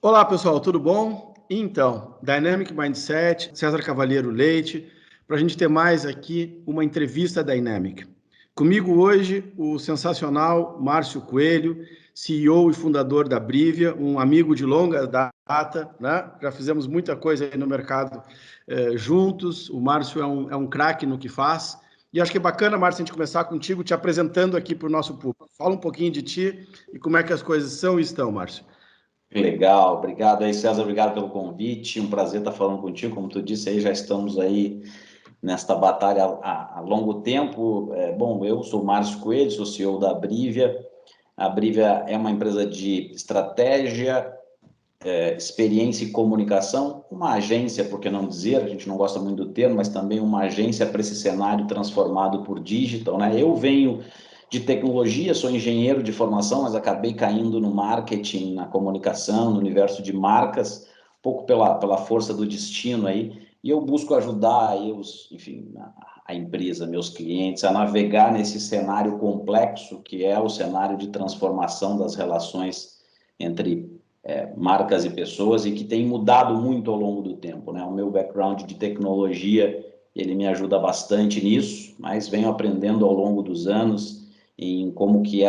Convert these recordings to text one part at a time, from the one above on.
Olá, pessoal, tudo bom? Então, Dynamic Mindset, César Cavalheiro Leite, para a gente ter mais aqui uma entrevista Dynamic. Comigo hoje, o sensacional Márcio Coelho, CEO e fundador da Brivia, um amigo de longa data, né? Já fizemos muita coisa aí no mercado juntos. O Márcio é um craque no que faz. E acho que é bacana, Márcio, a gente começar contigo te apresentando aqui para o nosso público. Fala um pouquinho de ti e como é que as coisas são e estão, Márcio. Legal, obrigado aí, César, obrigado pelo convite, um prazer estar falando contigo, como tu disse aí, já estamos aí nesta batalha há longo tempo. Bom, eu sou Márcio Coelho, sou CEO da Brivia. A Brivia é uma empresa de estratégia, experiência e comunicação, uma agência, por que não dizer, a gente não gosta muito do termo, mas também uma agência para esse cenário transformado por digital, né? Eu venho de tecnologia, sou engenheiro de formação, mas acabei caindo no marketing, na comunicação, no universo de marcas, um pouco pela força do destino aí, e eu busco ajudar aí enfim, a empresa, meus clientes, a navegar nesse cenário complexo que é o cenário de transformação das relações entre marcas e pessoas, e que tem mudado muito ao longo do tempo, né? O meu background de tecnologia, ele me ajuda bastante nisso, mas venho aprendendo ao longo dos anos em como que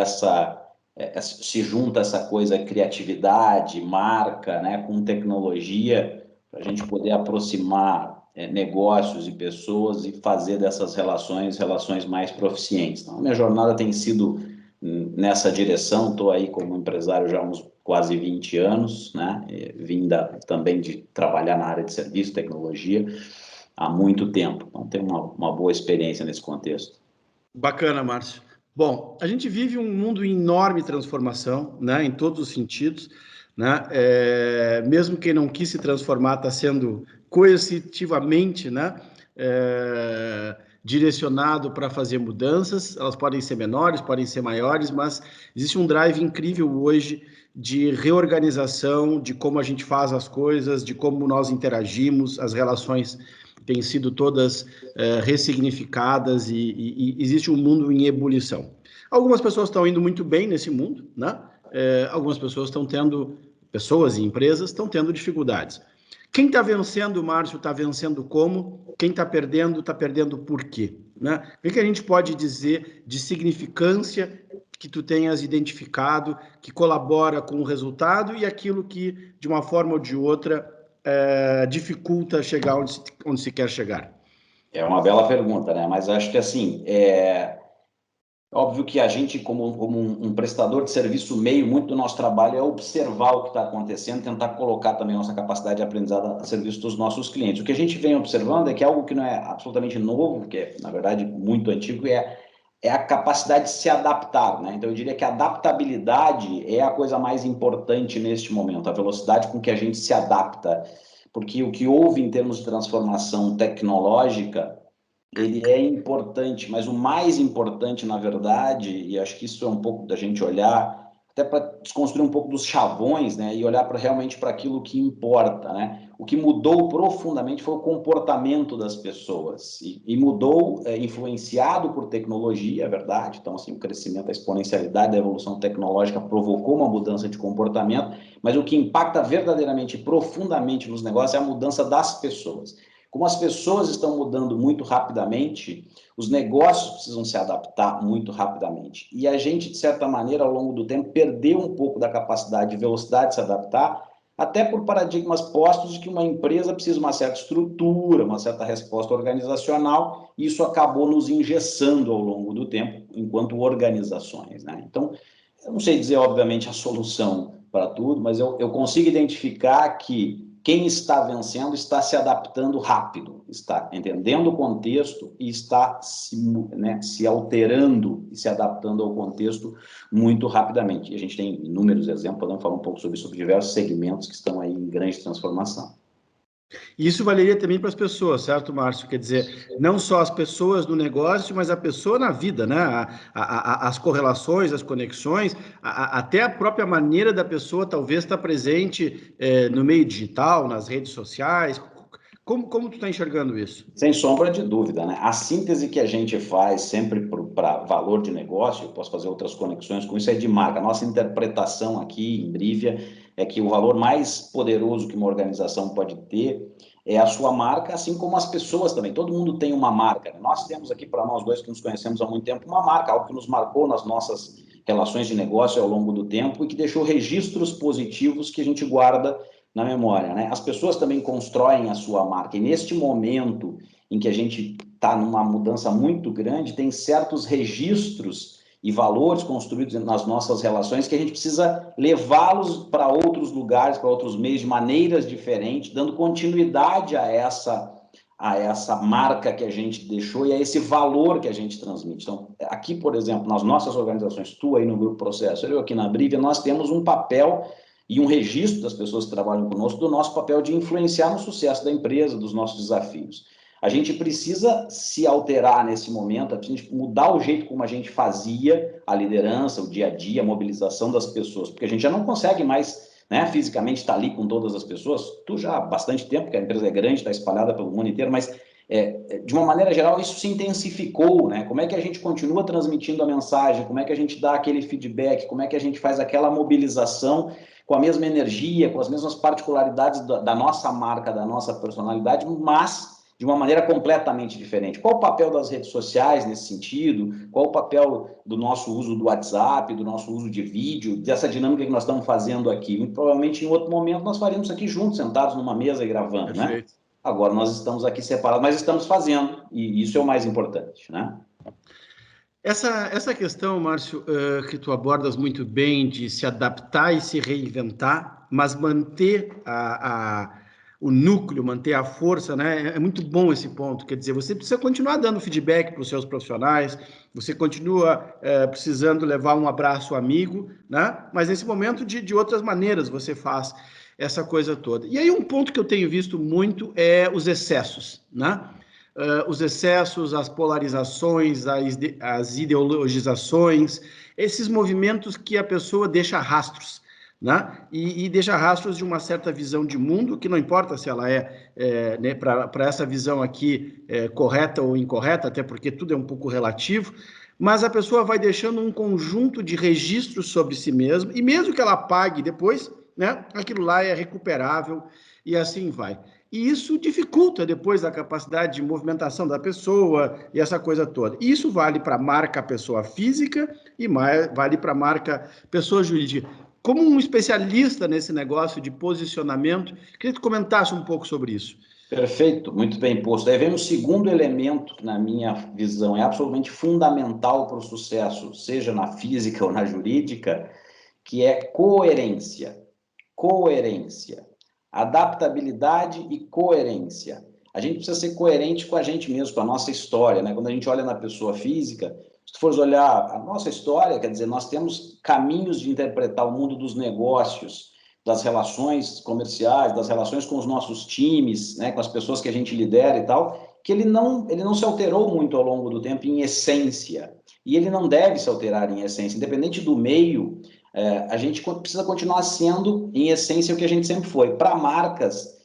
se junta essa coisa criatividade, marca, né, com tecnologia, para a gente poder aproximar negócios e pessoas e fazer dessas relações mais proficientes. Então, a minha jornada tem sido nessa direção. Estou aí como empresário já há uns quase 20 anos, né? Vim também de trabalhar na área de serviço, tecnologia, há muito tempo. Então, tenho uma boa experiência nesse contexto. Bacana, Márcio. Bom, a gente vive um mundo em enorme transformação, né, em todos os sentidos, né? Mesmo quem não quis se transformar está sendo coercitivamente, né, direcionado para fazer mudanças. Elas podem ser menores, podem ser maiores, mas existe um drive incrível hoje de reorganização, de como a gente faz as coisas, de como nós interagimos, as relações têm sido todas ressignificadas e existe um mundo em ebulição. Algumas pessoas estão indo muito bem nesse mundo, né? Algumas pessoas pessoas e empresas estão tendo dificuldades. Quem está vencendo, Márcio, está vencendo como? Quem está perdendo por quê? Né? O que a gente pode dizer de significância que tu tenhas identificado, que colabora com o resultado e aquilo que, de uma forma ou de outra, dificulta chegar onde se quer chegar? É uma bela pergunta, né? Mas acho que assim, óbvio que a gente, como um prestador de serviço meio, muito do nosso trabalho é observar o que está acontecendo, tentar colocar também nossa capacidade de aprendizado a serviço dos nossos clientes. O que a gente vem observando é que algo que não é absolutamente novo, que é, na verdade, muito antigo, é a capacidade de se adaptar, né? Então, eu diria que a adaptabilidade é a coisa mais importante neste momento, a velocidade com que a gente se adapta, porque o que houve em termos de transformação tecnológica, ele é importante, mas o mais importante, na verdade, e acho que isso é um pouco da gente olhar, até para desconstruir um pouco dos chavões, né, e olhar realmente para aquilo que importa, né? O que mudou profundamente foi o comportamento das pessoas, e mudou influenciado por tecnologia, é verdade. Então, assim, o crescimento, a exponencialidade da evolução tecnológica provocou uma mudança de comportamento, mas o que impacta verdadeiramente, profundamente nos negócios é a mudança das pessoas. Como as pessoas estão mudando muito rapidamente, os negócios precisam se adaptar muito rapidamente. E a gente, de certa maneira, ao longo do tempo, perdeu um pouco da capacidade de velocidade de se adaptar, até por paradigmas postos de que uma empresa precisa de uma certa estrutura, uma certa resposta organizacional, e isso acabou nos engessando ao longo do tempo, enquanto organizações, né? Então, eu não sei dizer, obviamente, a solução para tudo, mas eu consigo identificar que quem está vencendo está se adaptando rápido, está entendendo o contexto e está se alterando e se adaptando ao contexto muito rapidamente. E a gente tem inúmeros exemplos, podemos falar um pouco sobre diversos segmentos que estão aí em grande transformação. E isso valeria também para as pessoas, certo, Márcio? Quer dizer, não só as pessoas no negócio, mas a pessoa na vida, né? As correlações, as conexões, até a própria maneira da pessoa talvez estar presente no meio digital, nas redes sociais. Como tu está enxergando isso? Sem sombra de dúvida, né? A síntese que a gente faz sempre para valor de negócio, eu posso fazer outras conexões com isso, é de marca. A nossa interpretação aqui em Brivia é que o valor mais poderoso que uma organização pode ter é a sua marca, assim como as pessoas também. Todo mundo tem uma marca. Nós temos aqui, para nós dois que nos conhecemos há muito tempo, uma marca, algo que nos marcou nas nossas relações de negócio ao longo do tempo e que deixou registros positivos que a gente guarda na memória, né? As pessoas também constroem a sua marca. E neste momento em que a gente está numa mudança muito grande, tem certos registros e valores construídos nas nossas relações que a gente precisa levá-los para outros lugares, para outros meios, de maneiras diferentes, dando continuidade a essa marca que a gente deixou e a esse valor que a gente transmite. Então, aqui, por exemplo, nas nossas organizações, tu aí no Grupo Processo, eu aqui na Brivia, nós temos um papel e um registro das pessoas que trabalham conosco do nosso papel de influenciar no sucesso da empresa, dos nossos desafios. A gente precisa se alterar nesse momento, a gente mudar o jeito como a gente fazia a liderança, o dia a dia, a mobilização das pessoas, porque a gente já não consegue mais, né, fisicamente estar ali com todas as pessoas. Tu já há bastante tempo, porque a empresa é grande, está espalhada pelo mundo inteiro, mas de uma maneira geral isso se intensificou, né? Como é que a gente continua transmitindo a mensagem, como é que a gente dá aquele feedback, como é que a gente faz aquela mobilização com a mesma energia, com as mesmas particularidades da nossa marca, da nossa personalidade, mas de uma maneira completamente diferente. Qual o papel das redes sociais nesse sentido? Qual o papel do nosso uso do WhatsApp, do nosso uso de vídeo, dessa dinâmica que nós estamos fazendo aqui? Muito provavelmente, em outro momento, nós faríamos aqui juntos, sentados numa mesa e gravando, Perfeito. né? Agora nós estamos aqui separados, mas estamos fazendo, e isso é o mais importante, né? Essa questão, Márcio, que tu abordas muito bem, de se adaptar e se reinventar, mas manter o núcleo, manter a força, né? É muito bom esse ponto. Quer dizer, você precisa continuar dando feedback para os seus profissionais, você continua precisando levar um abraço amigo, né? Mas nesse momento, de outras maneiras, você faz essa coisa toda. E aí, um ponto que eu tenho visto muito é os excessos, né? Os excessos, as polarizações, as ideologizações, esses movimentos que a pessoa deixa rastros, né? E deixa rastros de uma certa visão de mundo, que não importa se ela né, para essa visão aqui correta ou incorreta, até porque tudo é um pouco relativo, mas a pessoa vai deixando um conjunto de registros sobre si mesma, e mesmo que ela pague depois, né, aquilo lá é recuperável e assim vai. E isso dificulta depois a capacidade de movimentação da pessoa e essa coisa toda. E isso vale para a marca pessoa física e vale para a marca pessoa jurídica. Como um especialista nesse negócio de posicionamento, queria que tu comentasse um pouco sobre isso. Perfeito, muito bem posto. Aí vem um segundo elemento que, na minha visão, é absolutamente fundamental para o sucesso, seja na física ou na jurídica, que é coerência. Coerência. Adaptabilidade e coerência. A gente precisa ser coerente com a gente mesmo, com a nossa história, né? Quando a gente olha na pessoa física, se tu fores olhar a nossa história, quer dizer, nós temos caminhos de interpretar o mundo dos negócios, das relações comerciais, das relações com os nossos times, né, com as pessoas que a gente lidera e tal, que ele não se alterou muito ao longo do tempo em essência. E ele não deve se alterar em essência. Independente do meio, a gente precisa continuar sendo, em essência, o que a gente sempre foi. Para marcas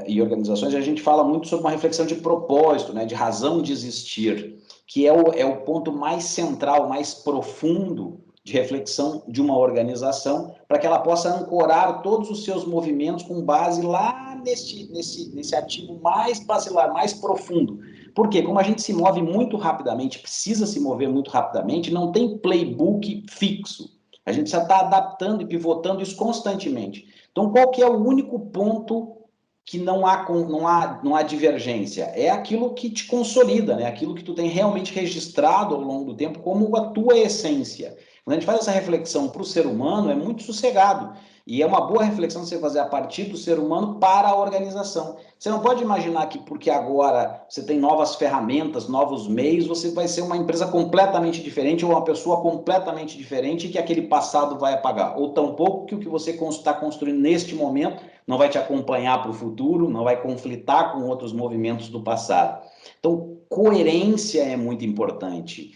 e organizações, a gente fala muito sobre uma reflexão de propósito, né, de razão de existir, que é o ponto mais central, mais profundo de reflexão de uma organização, para que ela possa ancorar todos os seus movimentos com base lá nesse ativo mais basilar, mais profundo. Porque como a gente se move muito rapidamente, precisa se mover muito rapidamente, não tem playbook fixo. A gente já está adaptando e pivotando isso constantemente. Então, qual que é o único ponto que não há divergência? É aquilo que te consolida, né? Aquilo que tu tem realmente registrado ao longo do tempo como a tua essência. Quando a gente faz essa reflexão para o ser humano, é muito sossegado. E é uma boa reflexão você fazer a partir do ser humano para a organização. Você não pode imaginar que porque agora você tem novas ferramentas, novos meios, você vai ser uma empresa completamente diferente ou uma pessoa completamente diferente e que aquele passado vai apagar. Ou tampouco que o que você está construindo neste momento não vai te acompanhar para o futuro, não vai conflitar com outros movimentos do passado. Então, coerência é muito importante.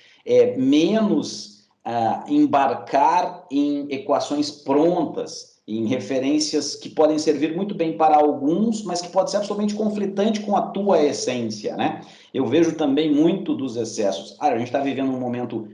Menos embarcar em equações prontas, em referências que podem servir muito bem para alguns, mas que pode ser absolutamente conflitante com a tua essência, né? Eu vejo também muito dos excessos. A gente está vivendo um momento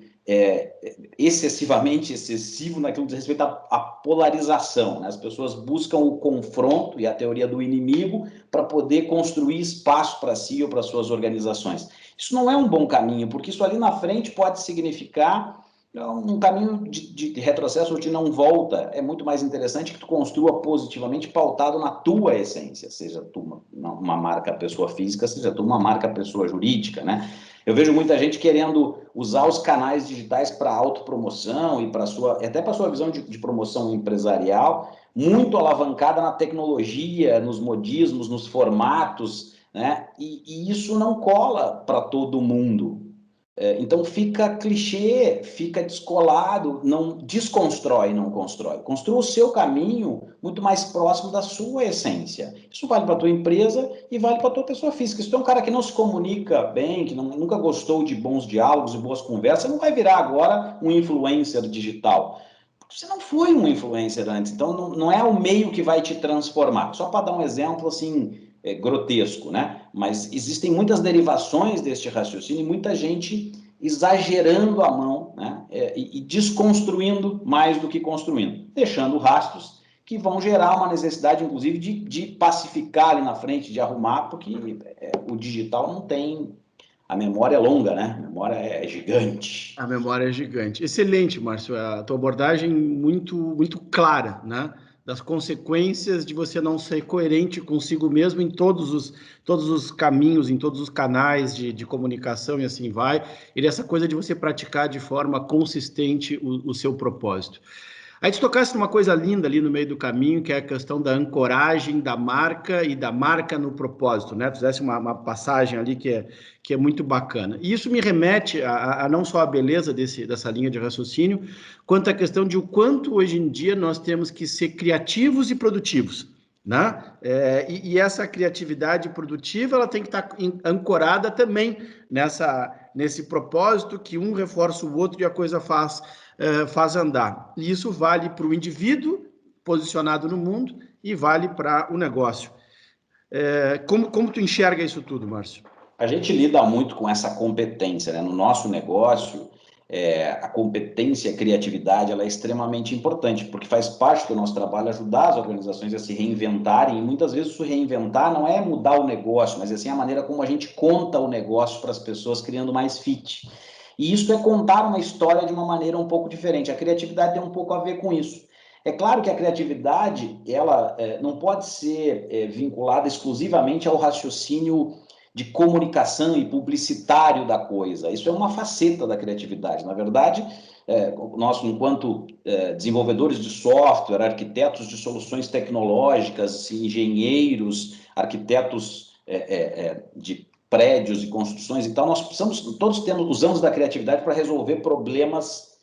excessivamente excessivo naquilo que diz respeito à polarização, né? As pessoas buscam o confronto e a teoria do inimigo para poder construir espaço para si ou para suas organizações. Isso não é um bom caminho, porque isso ali na frente pode significar um caminho de retrocesso ou de não volta. É muito mais interessante que tu construa positivamente pautado na tua essência, seja tu uma marca pessoa física, seja tu uma marca pessoa jurídica, né? Eu vejo muita gente querendo usar os canais digitais para autopromoção e para sua, até para sua visão de promoção empresarial, muito alavancada na tecnologia, nos modismos, nos formatos, né? E isso não cola para todo mundo. Então fica clichê, fica descolado, não desconstrói, não constrói. Construa o seu caminho muito mais próximo da sua essência. Isso vale para a tua empresa e vale para a tua pessoa física. Se tu é um cara que não se comunica bem, que nunca gostou de bons diálogos e boas conversas, você não vai virar agora um influencer digital. Você não foi um influencer antes, então não é o meio que vai te transformar. Só para dar um exemplo assim, grotesco, né? Mas existem muitas derivações deste raciocínio e muita gente exagerando a mão, né? E desconstruindo mais do que construindo, deixando rastros que vão gerar uma necessidade, inclusive, de pacificar ali na frente, de arrumar, porque o digital não tem... A memória é longa, né? A memória é gigante. A memória é gigante. Excelente, Márcio. A tua abordagem muito clara, né? Das consequências de você não ser coerente consigo mesmo em todos os caminhos, em todos os canais de comunicação e assim vai. E dessa coisa de você praticar de forma consistente o seu propósito. Aí tu tocasse numa coisa linda ali no meio do caminho, que é a questão da ancoragem da marca e da marca no propósito, né? Tu fizesse uma passagem ali que é muito bacana. E isso me remete a não só a beleza dessa linha de raciocínio, quanto a questão de o quanto hoje em dia nós temos que ser criativos e produtivos, né? E essa criatividade produtiva ela tem que estar ancorada também nesse propósito que um reforça o outro e a coisa faz andar. E isso vale para o indivíduo posicionado no mundo e vale para o negócio. Como tu enxerga isso tudo, Márcio? A gente lida muito com essa competência, né? No nosso negócio, a competência e a criatividade ela é extremamente importante, porque faz parte do nosso trabalho ajudar as organizações a se reinventarem, e muitas vezes o reinventar não é mudar o negócio, mas assim a maneira como a gente conta o negócio para as pessoas, criando mais fit. E isso é contar uma história de uma maneira um pouco diferente. A criatividade tem um pouco a ver com isso. É claro que a criatividade ela não pode ser vinculada exclusivamente ao raciocínio de comunicação e publicitário da coisa. Isso é uma faceta da criatividade. Na verdade, nós, enquanto desenvolvedores de software, arquitetos de soluções tecnológicas, engenheiros, arquitetos de prédios e construções e tal, nós precisamos, usamos da criatividade para resolver problemas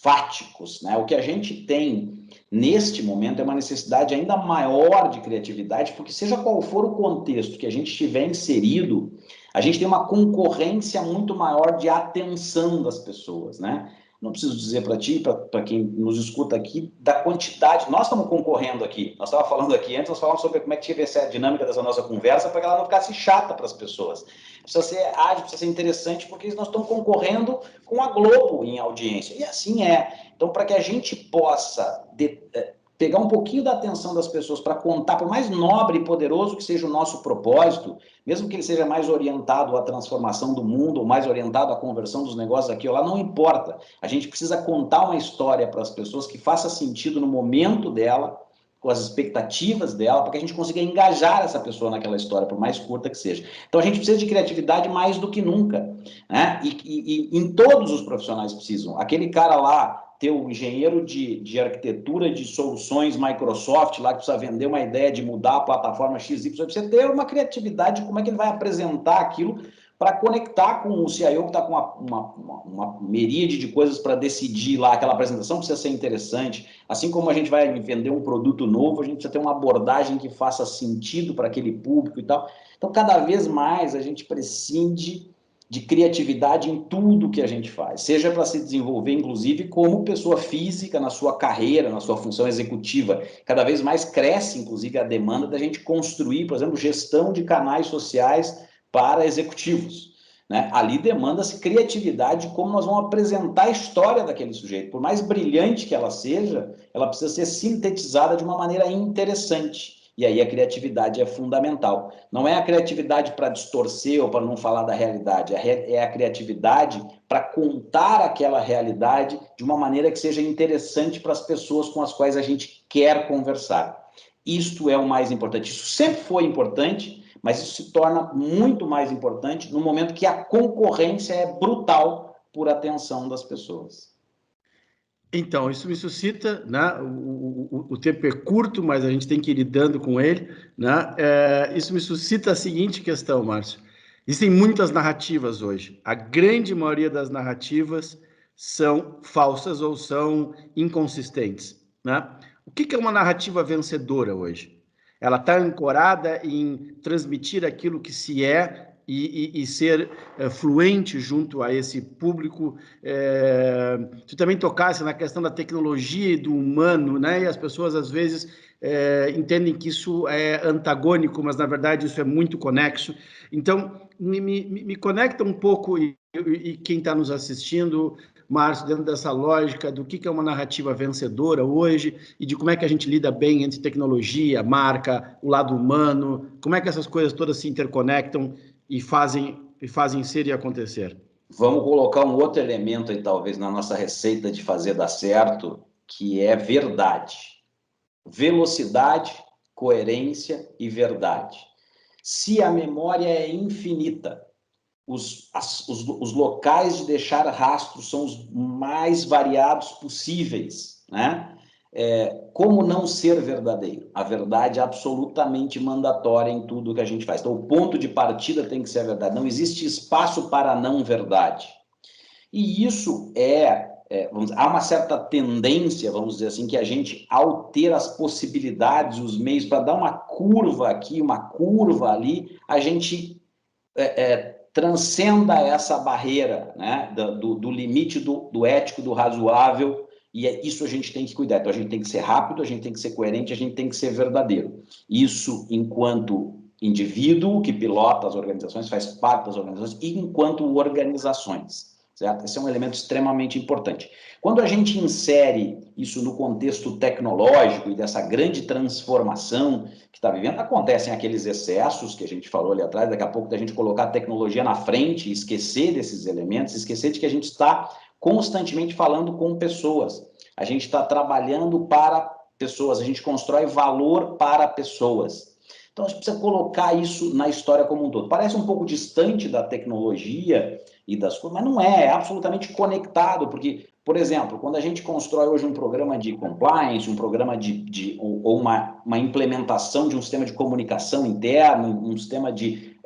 fáticos, né? O que a gente tem neste momento é uma necessidade ainda maior de criatividade, porque seja qual for o contexto que a gente estiver inserido, a gente tem uma concorrência muito maior de atenção das pessoas, né? Não preciso dizer para ti, para quem nos escuta aqui, da quantidade. Nós estamos concorrendo aqui. Nós estávamos falando aqui antes, nós falamos sobre como é que tinha que ser a dinâmica dessa nossa conversa para que ela não ficasse chata para as pessoas. Precisa ser ágil, precisa ser interessante, porque nós estamos concorrendo com a Globo em audiência. E assim é. Então, para que a gente possa pegar um pouquinho da atenção das pessoas para contar, por mais nobre e poderoso que seja o nosso propósito, mesmo que ele seja mais orientado à transformação do mundo, ou mais orientado à conversão dos negócios aqui ou lá, não importa. A gente precisa contar uma história para as pessoas que faça sentido no momento dela, com as expectativas dela, para que a gente consiga engajar essa pessoa naquela história, por mais curta que seja. Então, a gente precisa de criatividade mais do que nunca, né? E em todos os profissionais precisam. Aquele cara lá, teu engenheiro de arquitetura de soluções Microsoft, lá que precisa vender uma ideia de mudar a plataforma XY, precisa ter uma criatividade de como é que ele vai apresentar aquilo para conectar com o CIO que está com uma miríade de coisas para decidir lá, aquela apresentação precisa ser interessante. Assim como a gente vai vender um produto novo, a gente precisa ter uma abordagem que faça sentido para aquele público e tal. Então, cada vez mais a gente prescinde de criatividade em tudo que a gente faz, seja para se desenvolver, inclusive, como pessoa física na sua carreira, na sua função executiva. Cada vez mais cresce, inclusive, a demanda da gente construir, por exemplo, gestão de canais sociais para executivos. né? Ali demanda-se criatividade de como nós vamos apresentar a história daquele sujeito. Por mais brilhante que ela seja, ela precisa ser sintetizada de uma maneira interessante. E aí a criatividade é fundamental. Não é a criatividade para distorcer ou para não falar da realidade, é a criatividade para contar aquela realidade de uma maneira que seja interessante para as pessoas com as quais a gente quer conversar. Isto é o mais importante. Isso sempre foi importante, mas isso se torna muito mais importante no momento que a concorrência é brutal por atenção das pessoas. Então, isso me suscita, né? O tempo é curto, mas a gente tem que ir lidando com ele, né? Isso me suscita a seguinte questão, Márcio. Existem muitas narrativas hoje. A grande maioria das narrativas são falsas ou são inconsistentes, né? O que é uma narrativa vencedora hoje? Ela está ancorada em transmitir aquilo que se é e ser fluente junto a esse público. Tu também tocasse na questão da tecnologia e do humano, né? E as pessoas às vezes entendem que isso é antagônico, mas na verdade isso é muito conexo. Então, me conecta um pouco e quem está nos assistindo, Márcio, dentro dessa lógica do que é uma narrativa vencedora hoje e de como é que a gente lida bem entre tecnologia, marca, o lado humano, como é que essas coisas todas se interconectam e fazem ser e acontecer. Vamos colocar um outro elemento aí, talvez, na nossa receita de fazer dar certo, que é verdade. Velocidade, coerência e verdade. Se a memória é infinita, os locais de deixar rastros são os mais variados possíveis, né? Como não ser verdadeiro? A verdade é absolutamente mandatória em tudo que a gente faz. Então, o ponto de partida tem que ser a verdade. Não existe espaço para a não verdade. E isso há uma certa tendência, vamos dizer assim, que a gente, ao ter as possibilidades, os meios para dar uma curva aqui, uma curva ali, a gente transcenda essa barreira, né, do limite do ético, do razoável, e isso a gente tem que cuidar. Então, a gente tem que ser rápido, a gente tem que ser coerente, a gente tem que ser verdadeiro. Isso enquanto indivíduo que pilota as organizações, faz parte das organizações, e enquanto organizações. Certo? Esse é um elemento extremamente importante. Quando a gente insere isso no contexto tecnológico e dessa grande transformação que está vivendo, acontecem aqueles excessos que a gente falou ali atrás, daqui a pouco da gente colocar a tecnologia na frente, esquecer desses elementos, esquecer de que a gente está constantemente falando com pessoas. A gente está trabalhando para pessoas, a gente constrói valor para pessoas. Então, a gente precisa colocar isso na história como um todo. Parece um pouco distante da tecnologia e das coisas, mas não é absolutamente conectado, porque, por exemplo, quando a gente constrói hoje um programa de compliance, um programa ou uma implementação de um sistema de comunicação interno, um sistema de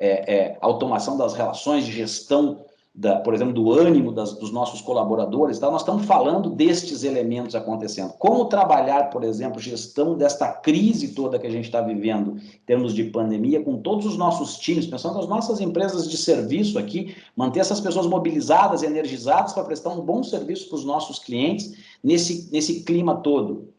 automação das relações, de gestão, por exemplo, do ânimo dos nossos colaboradores, tá? Nós estamos falando destes elementos acontecendo. Como trabalhar, por exemplo, gestão desta crise toda que a gente está vivendo em termos de pandemia, com todos os nossos times, pensando nas nossas empresas de serviço aqui, manter essas pessoas mobilizadas e energizadas para prestar um bom serviço para os nossos clientes nesse clima todo.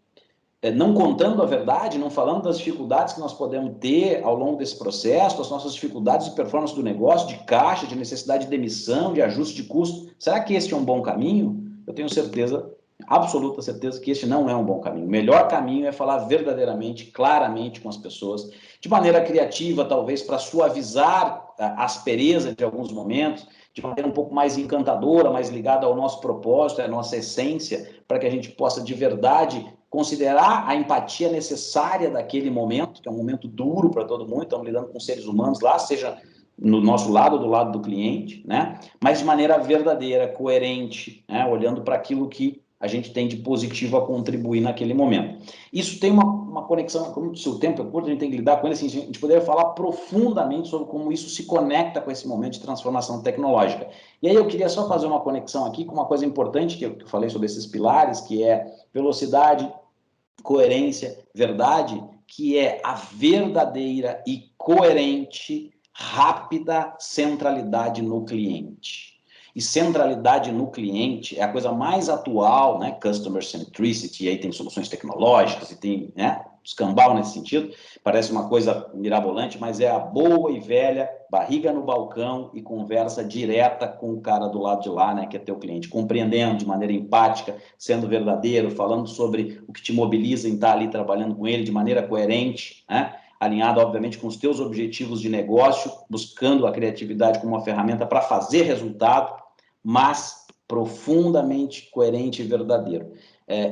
Não contando a verdade, não falando das dificuldades que nós podemos ter ao longo desse processo, das nossas dificuldades de performance do negócio, de caixa, de necessidade de demissão, de ajuste de custo. Será que este é um bom caminho? Eu tenho certeza, absoluta certeza, que este não é um bom caminho. O melhor caminho é falar verdadeiramente, claramente com as pessoas, de maneira criativa, talvez, para suavizar a aspereza de alguns momentos, de maneira um pouco mais encantadora, mais ligada ao nosso propósito, à nossa essência, para que a gente possa, de verdade, considerar a empatia necessária daquele momento, que é um momento duro para todo mundo, estamos lidando com seres humanos lá, seja no nosso lado ou do lado do cliente, né? Mas de maneira verdadeira, coerente, né? Olhando para aquilo que a gente tem de positivo a contribuir naquele momento. Isso tem uma conexão, como se o tempo é curto, a gente tem que lidar com ele, assim, a gente poderia falar profundamente sobre como isso se conecta com esse momento de transformação tecnológica. E aí eu queria só fazer uma conexão aqui com uma coisa importante que eu falei sobre esses pilares, que é velocidade, coerência, verdade, que é a verdadeira e coerente, rápida centralidade no cliente. E centralidade no cliente é a coisa mais atual, né? Customer centricity, aí tem soluções tecnológicas e tem, né, escambau nesse sentido. Parece uma coisa mirabolante, mas é a boa e velha barriga no balcão e conversa direta com o cara do lado de lá, né, que é teu cliente, compreendendo de maneira empática, sendo verdadeiro, falando sobre o que te mobiliza em estar ali trabalhando com ele de maneira coerente, né? Alinhado, obviamente, com os teus objetivos de negócio, buscando a criatividade como uma ferramenta para fazer resultado, mas profundamente coerente e verdadeiro.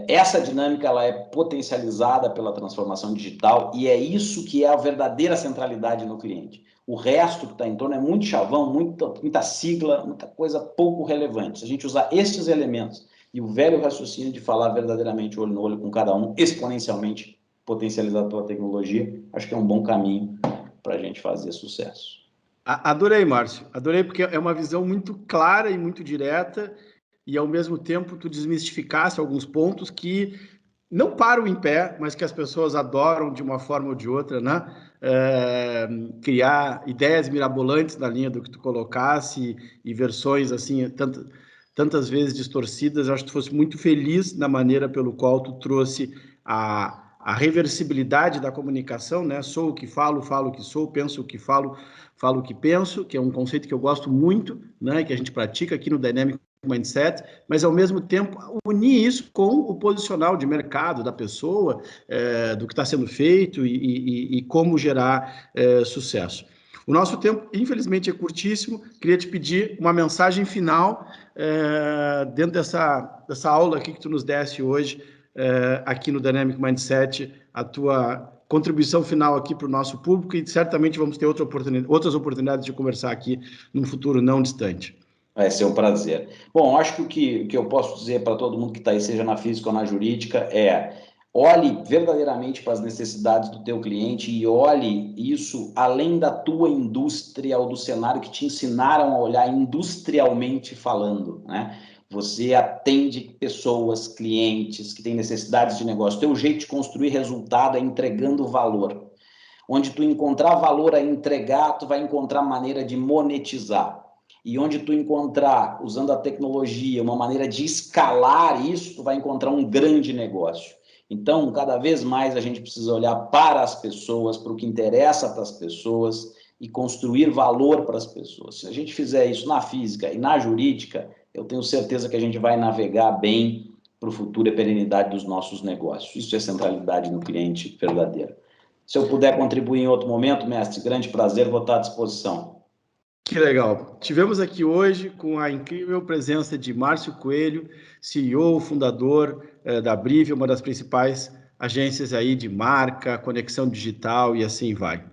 Essa dinâmica ela é potencializada pela transformação digital e é isso que é a verdadeira centralidade no cliente. O resto que está em torno é muito chavão, muita sigla, muita coisa pouco relevante. Se a gente usar estes elementos e o velho raciocínio de falar verdadeiramente olho no olho com cada um, exponencialmente potencializado pela tecnologia, acho que é um bom caminho para a gente fazer sucesso. Adorei, Márcio. Adorei porque é uma visão muito clara e muito direta e, ao mesmo tempo, tu desmistificasse alguns pontos que não param em pé, mas que as pessoas adoram de uma forma ou de outra, né? Criar ideias mirabolantes na linha do que tu colocasse e versões assim, tantas vezes distorcidas. Eu acho que tu fosse muito feliz na maneira pelo qual tu trouxe a reversibilidade da comunicação, né? Sou o que falo, falo o que sou, penso o que falo, falo o que penso, que é um conceito que eu gosto muito, né? Que a gente pratica aqui no Dynamic Mindset, mas ao mesmo tempo unir isso com o posicional de mercado da pessoa, do que está sendo feito e como gerar sucesso. O nosso tempo, infelizmente, é curtíssimo. Queria te pedir uma mensagem final dentro dessa aula aqui que tu nos desse hoje, aqui no Dynamic Mindset, a tua contribuição final aqui para o nosso público e certamente vamos ter outras oportunidades de conversar aqui num futuro não distante. Vai ser um prazer. Bom, acho que o que eu posso dizer para todo mundo que está aí, seja na física ou na jurídica, é olhe verdadeiramente para as necessidades do teu cliente e olhe isso além da tua indústria ou do cenário que te ensinaram a olhar industrialmente falando, né? Você atende pessoas, clientes que têm necessidades de negócio. Teu jeito de construir resultado é entregando valor. Onde tu encontrar valor a entregar, tu vai encontrar maneira de monetizar. E onde tu encontrar, usando a tecnologia, uma maneira de escalar isso, tu vai encontrar um grande negócio. Então, cada vez mais a gente precisa olhar para as pessoas, para o que interessa para as pessoas e construir valor para as pessoas. Se a gente fizer isso na física e na jurídica, eu tenho certeza que a gente vai navegar bem para o futuro e a perenidade dos nossos negócios. Isso é centralidade no cliente verdadeira. Se eu puder contribuir em outro momento, mestre, grande prazer, vou estar à disposição. Que legal. Tivemos aqui hoje com a incrível presença de Márcio Coelho, CEO, fundador da Brivio, uma das principais agências aí de marca, conexão digital e assim vai.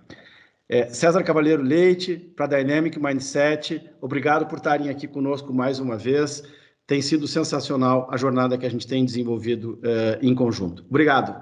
César Cavaleiro Leite, para Dynamic Mindset, obrigado por estarem aqui conosco mais uma vez. Tem sido sensacional a jornada que a gente tem desenvolvido em conjunto. Obrigado.